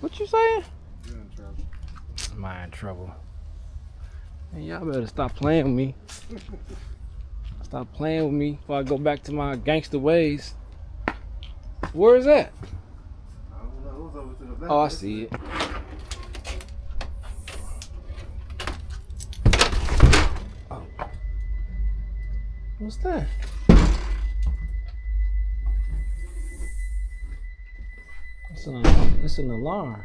What you saying? You're in trouble. Am I in trouble? Man, y'all better stop playing with me. Stop playing with me before I go back to my gangster ways. Where is that? I don't know. Who's over to the left? Oh, I see it. Oh. What's that? It's an alarm.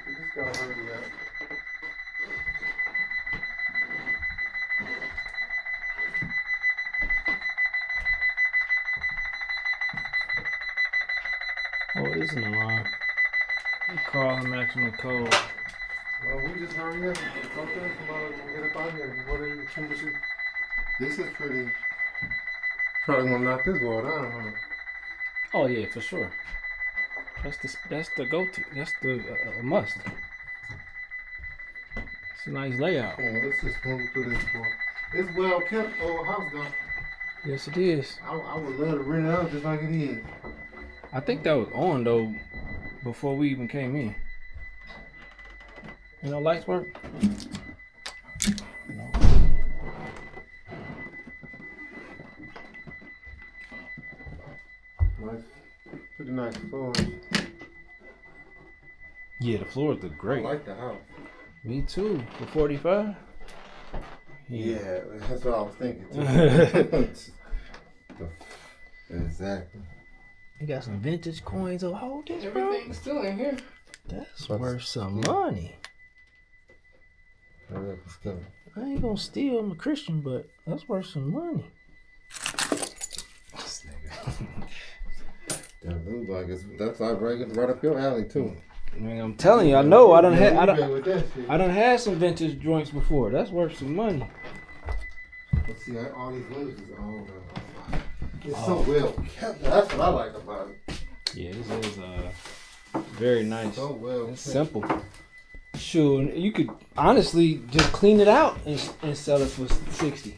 You just gotta hurry up. Oh, it is an alarm. We call him maximum code. Well, we just hurry up. Okay, somebody will get up out here. What are the temperature? This is pretty. Probably gonna knock this wall down, huh? Oh yeah, for sure. That's the go-to. That's the must. It's a nice layout. Yeah, let's just move through this door. It's well kept old house though. Yes, it is. I would love to rent it out just like it is. I think that was on though before we even came in. You know, lights work. No. Nice, pretty nice floor. Yeah, the floors look great. I like the house. Me too. For 45. Yeah, that's what I was thinking too. Exactly. You got some vintage coins. Oh, hold this, bro. Everything's still in here. That's worth some money. Hurry up, let's go. I ain't gonna steal. I'm a Christian, but that's worth some money. This nigga. That looks like that's like right up your alley too. I mean, I'm telling you, I know. I done with that shit. had some vintage joints before. That's worth some money. Let's see, all these windows is all it's so well kept. That's what I like about it. Yeah, this is very nice. So well It's kept. simple. Sure, you could honestly just clean it out and sell it for 60.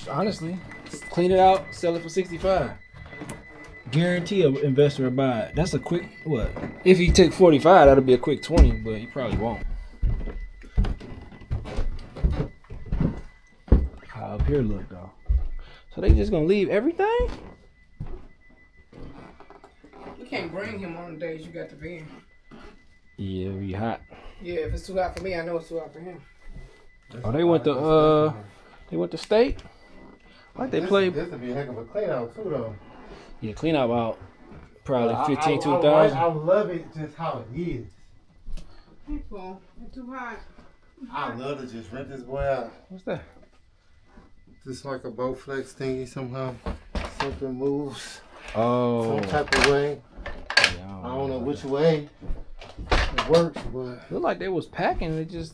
Honestly, clean it out, sell it for 65. Guarantee an investor will buy it. That's a quick what? If he take 45, that'll be a quick 20, but he probably won't. How up here look though? So they just gonna leave everything? We can't bring him on the days you got the van. Yeah, it'll be hot. Yeah, if it's too hot for me, I know it's too hot for him. Oh, they went to state. Like they played. This would be a heck of a clean out too, though. Yeah, clean out about probably 15, I 2,000. love it just how it is. People, it's too hot. I love to just rent this boy out. What's that? Just like a Bowflex thingy somehow. Something moves Oh, some type of way. yeah, I don't know which way it works, but look like they was packing it just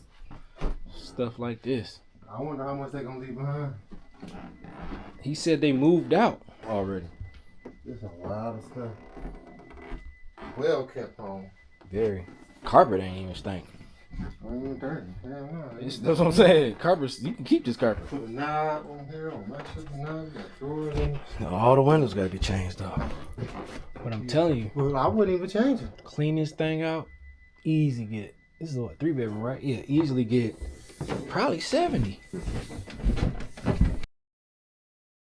stuff like this. I wonder how much they gonna leave behind. He said they moved out already. There's a lot of stuff. Well kept home. Very. Carpet ain't even stink. Ain't even dirty. Hell no. That's what I'm saying. Carpet, you can keep this carpet. Put a knob on here, on my shit, knob, got drawers in. All the windows gotta be changed up. But I'm telling you, Well, I wouldn't even change it. clean this thing out, easy get. This is what, 3-bedroom, right? Yeah, easily get probably 70.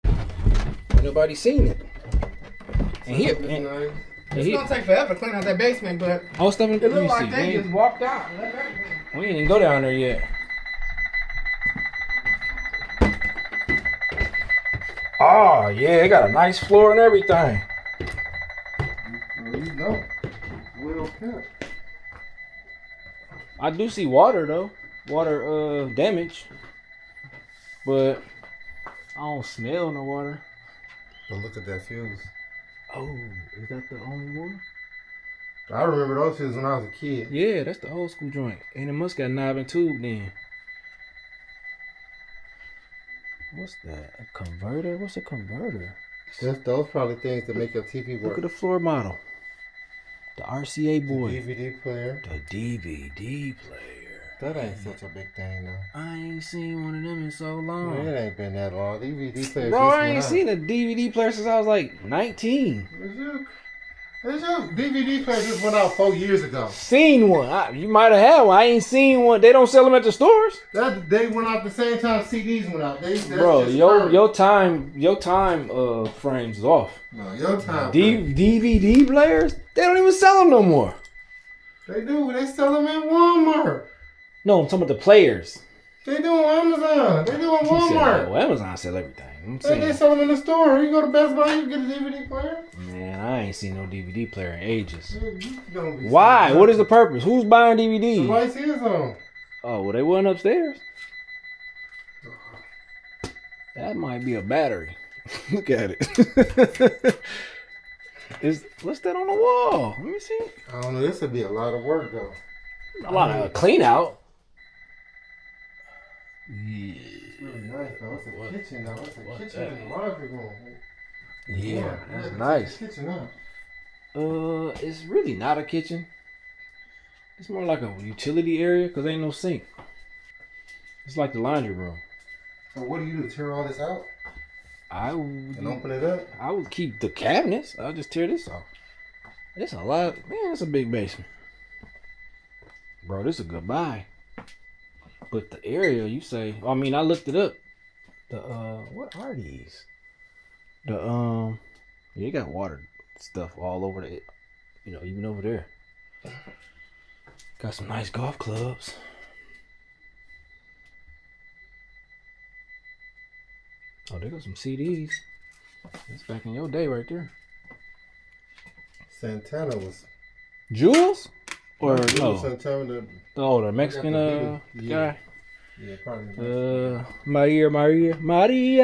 Ain't nobody seen it. And here, It's and, nice. and It's here. gonna take forever to clean out that basement, but Oh, stuff in it let me looked like see. they just walked out. We ain't even go down there yet. Oh, yeah, it got a nice floor and everything. Well, you know. Well kept. I do see water though. Water damage. But I don't smell no water. But look at that fuse. Oh, is that the only one? I remember those fuses when I was a kid. Yeah, that's the old school joint. And it must got knob and tube then. What's that? A converter? What's a converter? Those probably things that make your TV Look work. at the floor model. The RCA boy. DVD player. The DVD player. That ain't such a big thing, though. I ain't seen one of them in so long. Man, it ain't been that long. DVD players. Bro, just I went ain't out. seen a DVD player since I was like 19. It's your DVD player just went out 4 years ago. Seen one. You might have had one. I ain't seen one. They don't sell them at the stores. They went out the same time CDs went out. Bro, your time frames is off. No, your time. DVD players? They don't even sell them no more. They do. They sell them at Walmart. No, I'm talking about the players. They do on Amazon. They do on Walmart. Well, Amazon sell everything. They sell them in the store. You go to Best Buy, you get a DVD player. Man, I ain't seen no DVD player in ages. Yeah, Why? What is the purpose? Who's buying DVDs? Somebody sees them. Oh, well, they wasn't upstairs. That might be a battery. Look at it. What's that on the wall? Let me see. I don't know. This would be a lot of work, though. A lot of clean out. Yeah. It's really nice, though. It's a kitchen, though. It's a kitchen and laundry room. Yeah, that's nice. Kitchen, huh? It's really not a kitchen. It's more like a utility area because ain't no sink. It's like the laundry room. So what do you do? Tear all this out and open it up? I would keep the cabinets. I'll just tear this off. It's a lot. Man, it's a big basement. Bro, this is a good buy. But the area, you say, I mean, I looked it up. What are these? You got water stuff all over the, even over there. Got some nice golf clubs. Oh, there goes some CDs. That's back in your day right there. Santana was. Jules? Or no? Santana. The Mexican guy. Yeah, probably. Maria. Well, they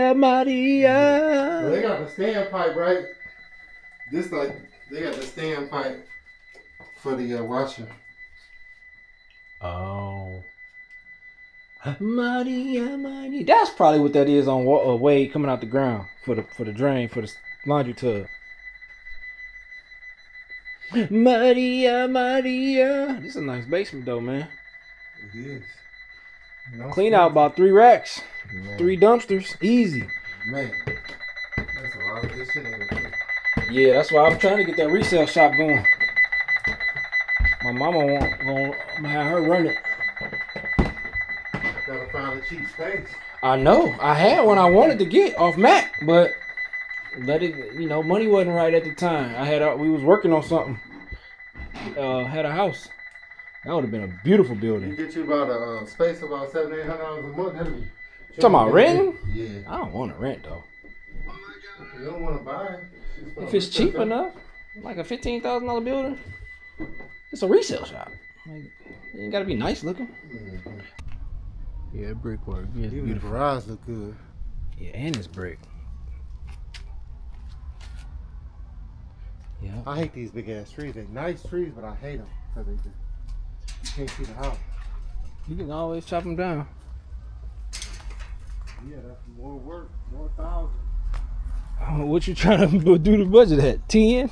got the standpipe, right? They got the standpipe for the washer. Oh. Maria. That's probably what that is on Wade coming out the ground for the drain for the laundry tub. Maria. This is a nice basement though, man. It is. Clean out about 3 racks, Man. 3 dumpsters, easy. Man, that's a lot of good shit in here. Yeah, that's why I'm trying to get that resale shop going. My mama I'm gonna have her run it. Gotta find a cheap space. I know. I had one I wanted to get off Mac, but money wasn't right at the time. We was working on something. Had a house. That would have been a beautiful You building. get you about a space about $700-800 a month. That'd be. Talking about renting? Yeah. I don't want to rent though. You don't want to buy. If it's cheap enough, like a $15,000 building, it's a resale shop. Like, it ain't gotta be nice looking. Mm-hmm. Yeah, brickwork. Yeah, it's Even beautiful. the garage look good. Yeah, and it's brick. Yeah. I hate these big ass trees. They're nice trees, but I hate them because you can't see the house. You can always chop them down. Yeah, that's more work, more thousand. What you trying to do the budget at? 10?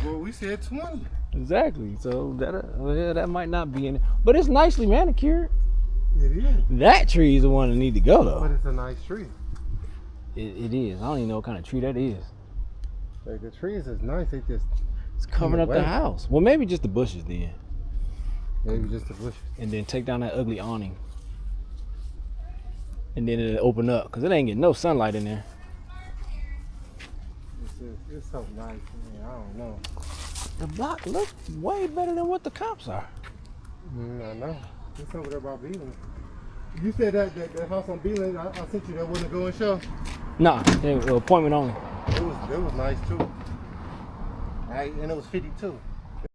Well, we said 20. Exactly. So that might not be in it, but it's nicely manicured. It is. That tree is the one that need to go though. But it's a nice tree. It is. I don't even know what kind of tree that is. Like the trees is nice. It's covering up the house. Well, maybe just the bushes then, Maybe just the bushes. and then take down that ugly awning, and then it'll open up because it ain't getting no sunlight in there. It's so nice, man. I don't know. The block looks way better than what the comps are. I know. It's over there about Beeland. You said that house on Beeland, I sent you that wasn't a go and show. Nah, appointment only. It was nice too. And it was 52.